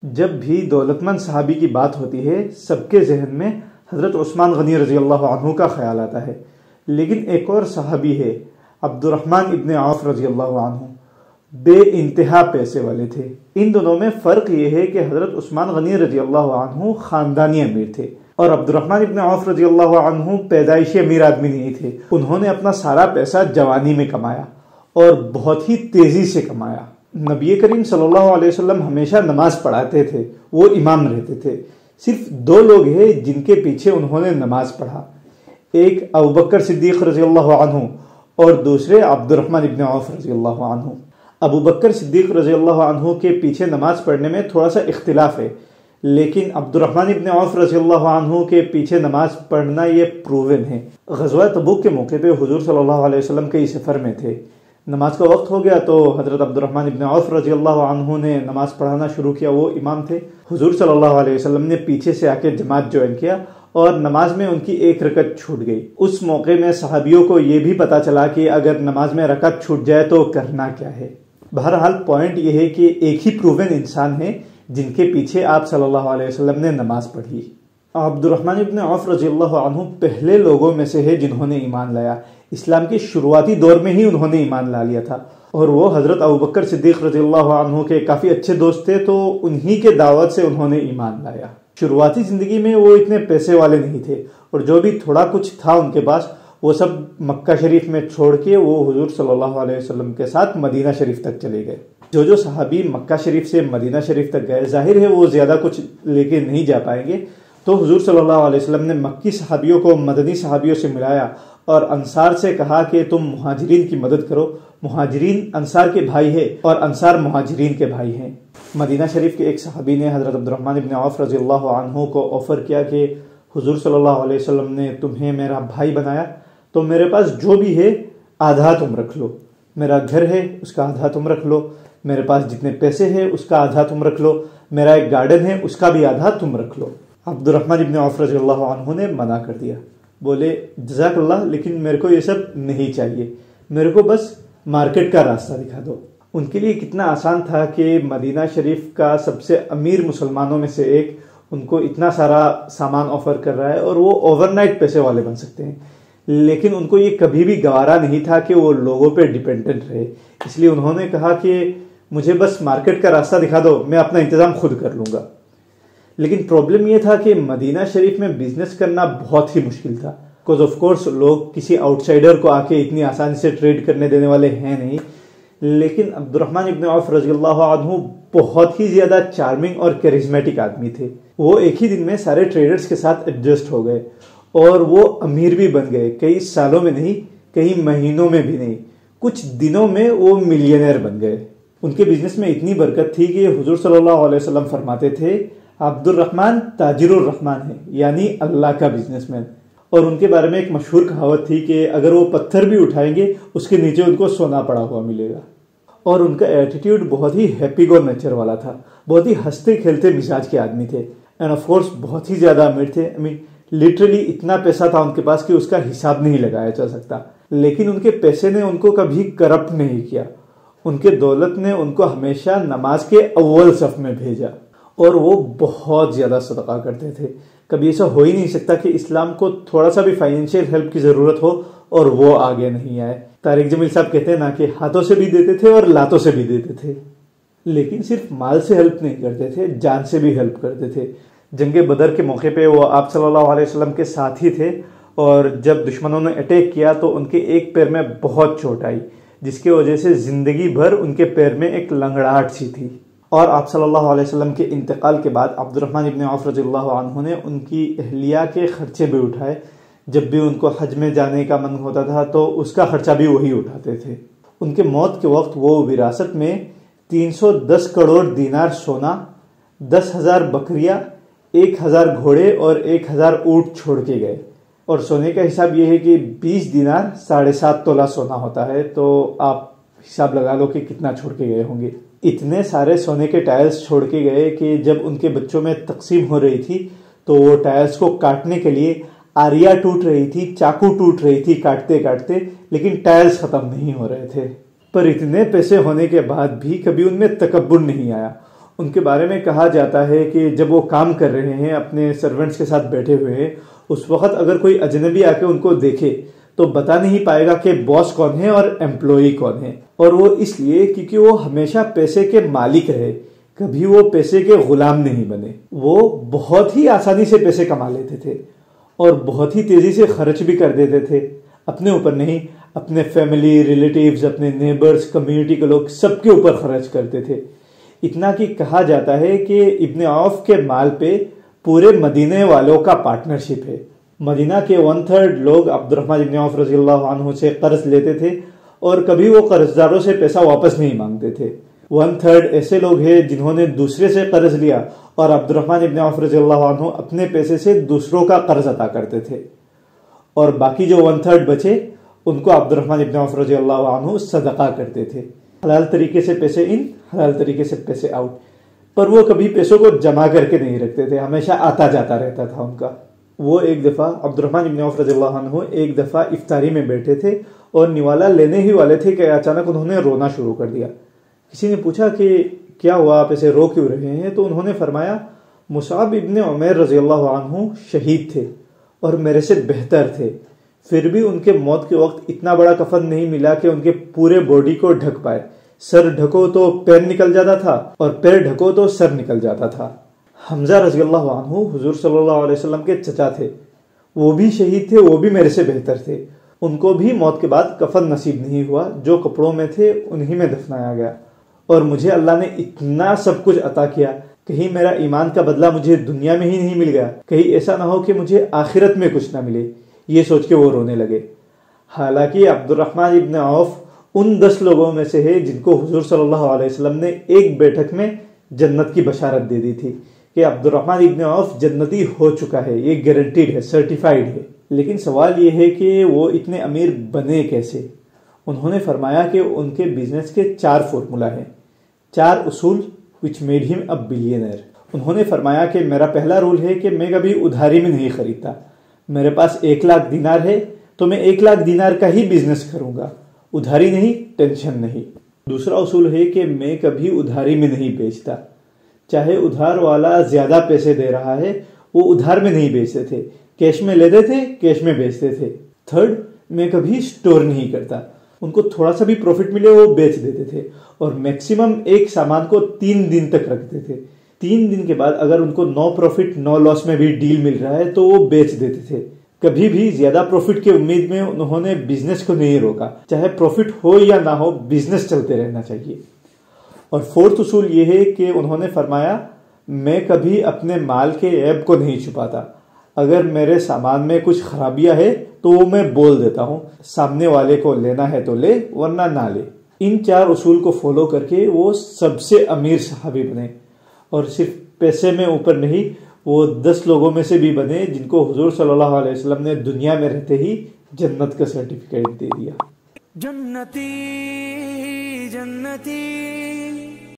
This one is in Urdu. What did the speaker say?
جب بھی دولت مند صحابی کی بات ہوتی ہے سب کے ذہن میں حضرت عثمان غنی رضی اللہ عنہ کا خیال آتا ہے، لیکن ایک اور صحابی ہے عبد الرحمن ابن عوف رضی اللہ عنہ، بے انتہا پیسے والے تھے۔ ان دونوں میں فرق یہ ہے کہ حضرت عثمان غنی رضی اللہ عنہ خاندانی امیر تھے اور عبد الرحمن ابن عوف رضی اللہ عنہ پیدائشی امیر آدمی نہیں تھے۔ انہوں نے اپنا سارا پیسہ جوانی میں کمایا اور بہت ہی تیزی سے کمایا۔ نبی کریم صلی اللہ علیہ وسلم ہمیشہ نماز پڑھاتے تھے، وہ امام رہتے تھے۔ صرف دو لوگ ہیں جن کے پیچھے انہوں نے نماز پڑھا، ایک ابوبکر صدیق رضی اللہ عنہ اور دوسرے عبد الرحمن ابن عوف رضی اللہ عنہ۔ ابوبکر صدیق رضی اللہ عنہ کے پیچھے نماز پڑھنے میں تھوڑا سا اختلاف ہے، لیکن عبد الرحمن ابن عوف رضی اللہ عنہ کے پیچھے نماز پڑھنا یہ پروون ہے۔ غزوہ تبوک کے موقع پہ حضور صلی اللہ علیہ وسلم کئی سفر میں تھے، نماز کا وقت ہو گیا تو حضرت عبد الرحمن ابن عوف رضی اللہ عنہ نے نماز پڑھانا شروع کیا، وہ امام تھے۔ حضور صلی اللہ علیہ وسلم نے پیچھے سے آ کے جماعت جوائن کیا اور نماز میں ان کی ایک رکعت چھوٹ گئی۔ اس موقع میں صحابیوں کو یہ بھی پتا چلا کہ اگر نماز میں رکعت چھوٹ جائے تو کرنا کیا ہے۔ بہرحال پوائنٹ یہ ہے کہ ایک ہی پروون انسان ہے جن کے پیچھے آپ صلی اللہ علیہ وسلم نے نماز پڑھی۔ عبد الرحمن ابن عوف رضی اللہ عنہ پہلے لوگوں میں سے ہے جنہوں نے ایمان لایا۔ اسلام کے شروعاتی دور میں ہی انہوں نے ایمان لا لیا تھا اور وہ حضرت ابوبکر صدیق رضی اللہ عنہ کے کافی اچھے دوست تھے، تو انہی کے دعوت سے انہوں نے ایمان لایا۔ شروعاتی زندگی میں وہ اتنے پیسے والے نہیں تھے اور جو بھی تھوڑا کچھ تھا ان کے پاس وہ سب مکہ شریف میں چھوڑ کے وہ حضور صلی اللہ علیہ وسلم کے ساتھ مدینہ شریف تک چلے گئے۔ جو صحابی مکہ شریف سے مدینہ شریف تک گئے، ظاہر ہے وہ زیادہ کچھ لے کے نہیں جا پائیں گے، تو حضور صلی اللہ علیہ وسلم نے مکی صحابیوں کو مدنی صحابیوں سے ملایا اور انصار سے کہا کہ تم مہاجرین کی مدد کرو۔ مہاجرین انصار کے بھائی ہیں اور انصار مہاجرین کے بھائی ہیں۔ مدینہ شریف کے ایک صحابی نے حضرت عبد الرحمن ابن عوف رضی اللہ عنہ کو آفر کیا کہ حضور صلی اللہ علیہ وسلم نے تمہیں میرا بھائی بنایا تو میرے پاس جو بھی ہے آدھا تم رکھ لو، میرا گھر ہے اس کا آدھا تم رکھ لو، میرے پاس جتنے پیسے ہیں اس کا آدھا تم رکھ لو، میرا ایک گارڈن ہے اس کا بھی آدھا تم رکھ لو۔ عبد الرحمن ابن عوف رضی اللہ عنہ نے منع کر دیا، بولے جزاک اللہ، لیکن میرے کو یہ سب نہیں چاہیے، میرے کو بس مارکیٹ کا راستہ دکھا دو۔ ان کے لیے کتنا آسان تھا کہ مدینہ شریف کا سب سے امیر مسلمانوں میں سے ایک ان کو اتنا سارا سامان آفر کر رہا ہے اور وہ اوور نائٹ پیسے والے بن سکتے ہیں، لیکن ان کو یہ کبھی بھی گوارا نہیں تھا کہ وہ لوگوں پہ ڈیپینڈنٹ رہے۔ اس لیے انہوں نے کہا کہ مجھے بس مارکیٹ کا راستہ دکھا دو، میں اپنا انتظام خود کر لوں گا۔ لیکن پرابلم یہ تھا کہ مدینہ شریف میں بزنس کرنا بہت ہی مشکل تھا، بیکاز آف کورس لوگ کسی آؤٹ سائڈر کو آ کے اتنی آسانی سے ٹریڈ کرنے دینے والے ہیں نہیں۔ لیکن عبد الرحمن ابن عوف رضی اللہ عنہ بہت ہی زیادہ چارمنگ اور کیریزمیٹک آدمی تھے۔ وہ ایک ہی دن میں سارے ٹریڈرز کے ساتھ ایڈجسٹ ہو گئے اور وہ امیر بھی بن گئے، کئی سالوں میں نہیں، کئی مہینوں میں بھی نہیں، کچھ دنوں میں وہ ملینئر بن گئے۔ ان کے بزنس میں اتنی برکت تھی کہ حضور صلی اللہ علیہ وسلم فرماتے تھے عبد الرحمن تاجر الرحمن ہے، یعنی اللہ کا بزنس مین۔ اور ان کے بارے میں ایک مشہور کہاوت تھی کہ اگر وہ پتھر بھی اٹھائیں گے اس کے نیچے ان کو سونا پڑا ہوا ملے گا۔ اور ان کا ایٹیٹیوڈ بہت ہی ہیپی گو نیچر والا تھا، بہت ہی ہنستے کھیلتے مزاج کے آدمی تھے، اینڈ آف کورس بہت ہی زیادہ امیر تھے۔ لٹرلی اتنا پیسہ تھا ان کے پاس کہ اس کا حساب نہیں لگایا جا سکتا، لیکن ان کے پیسے نے ان کو کبھی کرپٹ نہیں کیا۔ ان کے دولت نے ان کو ہمیشہ نماز کے اول صف میں بھیجا اور وہ بہت زیادہ صدقہ کرتے تھے۔ کبھی ایسا ہو ہی نہیں سکتا کہ اسلام کو تھوڑا سا بھی فائنینشیل ہیلپ کی ضرورت ہو اور وہ آگے نہیں آئے۔ طارق جمیل صاحب کہتے ہیں نا کہ ہاتھوں سے بھی دیتے تھے اور لاتوں سے بھی دیتے تھے، لیکن صرف مال سے ہیلپ نہیں کرتے تھے، جان سے بھی ہیلپ کرتے تھے۔ جنگ بدر کے موقع پہ وہ آپ صلی اللہ علیہ وسلم کے ساتھ ہی تھے اور جب دشمنوں نے اٹیک کیا تو ان کے ایک پیر میں بہت چوٹ آئی، جس کی وجہ سے زندگی بھر ان کے پیر میں ایک لنگڑاہٹ سی تھی۔ اور آپ صلی اللہ علیہ وسلم کے انتقال کے بعد عبد الرحمن ابن عوف رضی اللہ عنہ نے ان کی اہلیہ کے خرچے بھی اٹھائے۔ جب بھی ان کو حج میں جانے کا من ہوتا تھا تو اس کا خرچہ بھی وہی اٹھاتے تھے۔ ان کے موت کے وقت وہ وراثت میں 310 کروڑ دینار سونا، 10,000 بکریاں، 1,000 گھوڑے اور 1,000 اونٹ چھوڑ کے گئے۔ اور سونے کا حساب یہ ہے کہ 20 دینار 7.5 تولہ سونا ہوتا ہے، تو آپ حساب لگا لو کہ کتنا چھوڑ کے گئے ہوں گے۔ اتنے سارے سونے کے ٹائلز چھوڑ کے گئے کہ جب ان کے بچوں میں تقسیم ہو رہی تھی تو وہ ٹائلز کو کاٹنے کے لیے آریا ٹوٹ رہی تھی، چاقو ٹوٹ رہی تھی کاٹتے کاٹتے، لیکن ٹائلز ختم نہیں ہو رہے تھے۔ پر اتنے پیسے ہونے کے بعد بھی کبھی ان میں تکبر نہیں آیا۔ ان کے بارے میں کہا جاتا ہے کہ جب وہ کام کر رہے ہیں اپنے سرونٹس کے ساتھ بیٹھے ہوئے ہیں، اس وقت اگر کوئی اجنبی آ کے ان کو دیکھے تو بتا نہیں پائے گا کہ باس کون ہے اور امپلائی کون ہے، اور وہ اس لیے کیونکہ وہ ہمیشہ پیسے کے مالک رہے، کبھی وہ پیسے کے غلام نہیں بنے۔ وہ بہت ہی آسانی سے پیسے کما لیتے تھے اور بہت ہی تیزی سے خرچ بھی کر دیتے تھے، اپنے اوپر نہیں، اپنے فیملی، ریلیٹیوز، اپنے نیبرز، کمیونٹی کے لوگ سب کے اوپر خرچ کرتے تھے۔ اتنا کہ کہا جاتا ہے کہ ابن عوف کے مال پہ پورے مدینے والوں کا پارٹنرشپ ہے۔ مدینہ کے 1/3 لوگ عبد الرحمن ابن عوف رضی اللہ عنہ سے قرض لیتے تھے اور کبھی وہ قرض داروں سے پیسہ واپس نہیں مانگتے تھے۔ 1/3 ایسے لوگ ہیں جنہوں نے دوسرے سے قرض لیا اور عبد الرحمن ابن عوف رضی اللہ عنہ اپنے پیسے سے دوسروں کا قرض ادا کرتے تھے، اور باقی جو 1/3 بچے ان کو عبد الرحمن ابن عوف رضی اللہ عنہ صدقہ کرتے تھے، حلال طریقے سے پیسے ان، حلال طریقے سے پیسے آؤٹ۔ پر وہ کبھی پیسوں کو جمع کر کے نہیں رکھتے تھے، ہمیشہ آتا جاتا رہتا تھا ان کا۔ وہ ایک دفعہ عبد الرحمن ابن عوف رضی اللہ عنہ ایک دفعہ افطاری میں بیٹھے تھے اور نوالا لینے ہی والے تھے کہ اچانک انہوں نے رونا شروع کر دیا۔ کسی نے پوچھا کہ کیا ہوا، آپ ایسے رو کیوں رہے ہیں؟ تو انہوں نے فرمایا مصعب ابن عمیر رضی اللہ عنہ شہید تھے اور میرے سے بہتر تھے، پھر بھی ان کے موت کے وقت اتنا بڑا کفن نہیں ملا کہ ان کے پورے باڈی کو ڈھک پائے۔ سر ڈھکو تو پیر نکل جاتا تھا اور پیر ڈھکو تو سر نکل جاتا تھا۔ حمزہ رضی اللہ عنہ حضور صلی اللہ علیہ وسلم کے چچا تھے، وہ بھی شہید تھے، وہ بھی میرے سے بہتر تھے، ان کو بھی موت کے بعد کفن نصیب نہیں ہوا، جو کپڑوں میں تھے انہی میں دفنایا گیا، اور مجھے اللہ نے اتنا سب کچھ عطا کیا، کہیں میرا ایمان کا بدلہ مجھے دنیا میں ہی نہیں مل گیا، کہیں ایسا نہ ہو کہ مجھے آخرت میں کچھ نہ ملے۔ یہ سوچ کے وہ رونے لگے۔ حالانکہ عبد الرحمن ابن عوف ان 10 لوگوں میں سے ہے جن کو حضور صلی اللہ علیہ وسلم نے ایک بیٹھک میں جنت کی بشارت دے دی تھی کہ عبد الرحمن ابن عوف جنتی ہو چکا ہے، یہ گارنٹیڈ ہے، سرٹیفائیڈ ہے۔ لیکن سوال یہ ہے کہ وہ اتنے امیر بنے کیسے؟ انہوں نے فرمایا کہ ان کے بزنس کے 4 فارمولا ہیں، 4 اصول which made him a billionaire۔ انہوں نے فرمایا کہ میرا پہلا رول ہے کہ میں کبھی ادھاری میں نہیں خریدتا، میرے پاس 1 لاکھ دینار ہے تو میں 1 لاکھ دینار کا ہی بزنس کروں گا، ادھاری نہیں، ٹینشن نہیں۔ دوسرا اصول ہے کہ میں کبھی ادھاری میں نہیں بیچتا، چاہے ادھار والا زیادہ پیسے دے رہا ہے وہ ادھار میں نہیں بیچتے تھے، کیش میں لیتے تھے، کیش میں بیچتے تھے۔ 3rd، میں کبھی سٹور نہیں کرتا، ان کو تھوڑا سا بھی پروفٹ ملے وہ بیچ دیتے تھے، اور میکسیمم ایک سامان کو 3 دن تک رکھتے تھے، 3 دن کے بعد اگر ان کو نو پروفٹ نو لاس میں بھی ڈیل مل رہا ہے تو وہ بیچ دیتے تھے۔ کبھی بھی زیادہ پروفٹ کی امید میں انہوں نے بزنس کو نہیں روکا، چاہے پروفٹ ہو یا نہ ہو بزنس چلتے رہنا چاہیے۔ اور 4تھ اصول یہ ہے کہ انہوں نے فرمایا میں کبھی اپنے مال کے عیب کو نہیں چھپاتا، اگر میرے سامان میں کچھ خرابیاں ہے تو وہ میں بول دیتا ہوں، سامنے والے کو لینا ہے تو لے ورنہ نہ لے۔ ان 4 اصول کو فالو کر کے وہ سب سے امیر صحابی بنے، اور صرف پیسے میں اوپر نہیں، وہ 10 لوگوں میں سے بھی بنے جن کو حضور صلی اللہ علیہ وسلم نے دنیا میں رہتے ہی جنت کا سرٹیفکیٹ دے دیا۔ جنتی جنتی